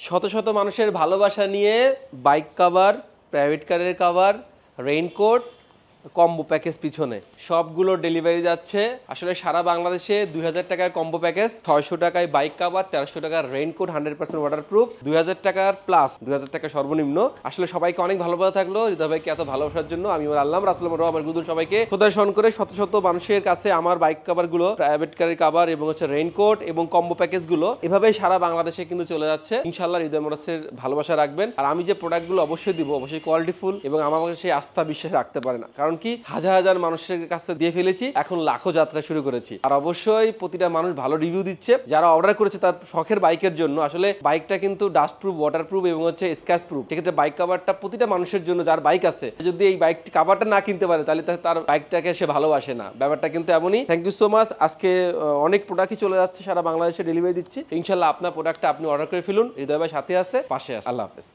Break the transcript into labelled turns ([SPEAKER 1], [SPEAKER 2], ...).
[SPEAKER 1] শত শত মানুষের ভালোবাসা নিয়ে বাইক কভার, প্রাইভেট কারের কভার, রেইনকোট, কম্বো প্যাকেজ পিছনে সবগুলো ডেলিভারি যাচ্ছে। আসলে সারা বাংলাদেশে 2000 টাকার কম্বো প্যাকেজ, 600 টাকায় বাইক কভার, 1300 টাকার রেইনকোট 100% ওয়াটারপ্রুফ, 2000 টাকার প্লাস 2000 টাকা সর্বনিম্ন। আসলে সবাইকে অনেক ভালোবাসা থাকলো, হৃদয় ভাইকে এত ভালোবাসার জন্য। আমি আল্লাহ রাসূল আমার গুদুল সবাইকে প্রদর্শন করে শত শত মানুষের কাছে আমার বাইক কভারগুলো, প্রাইভেট কারের কভার এবং রেইনকোট এবং কম্বো প্যাকেজগুলো এভাবেই সারা বাংলাদেশে কিন্তু চলে যাচ্ছে। ইনশাআল্লাহ হৃদয় মোটরসের ভালোবাসা রাখবেন। আর আমি যে প্রোডাক্টগুলো অবশ্যই দিব, অবশ্যই কোয়ালিটিফুল এবং আমার কাছে সেই আস্থা বিশ্বাস রাখতে পারে না। কারণ কি, হাজার হাজার মানুষের কাছে দিয়ে ফেলেছি, এখন লাখো যাত্রা শুরু করেছি। আর অবশ্যই প্রতিটা মানুষ ভালো রিভিউ দিচ্ছে। যারা অর্ডার করেছে তার শখের বাইকের জন্য, আসলে বাইকটা কিন্তু ডাস্ট প্রুফ, ওয়াটার প্রুফ এবং স্ক্র্যাচ প্রুফ। সেক্ষেত্রে বাইক কভারটা প্রতিটা মানুষের জন্য, যার বাইক আছে, যদি এই বাইক কভারটা না কিনতে পারে তাহলে তার বাইকটাকে সে ভালোবাসে না। ব্যাপারটা কিন্তু এমনই। Thank you so much. আজকে অনেক প্রোডাক্টই চলে যাচ্ছে, সারা বাংলাদেশে ডেলিভারি দিচ্ছি। ইনশাল্লাহ আপনার প্রোডাক্টটা আপনি অর্ডার করে ফেলুন। হৃদয় ভাই সাথে আছে, পাশে আছে। আল্লাহ হাফেজ।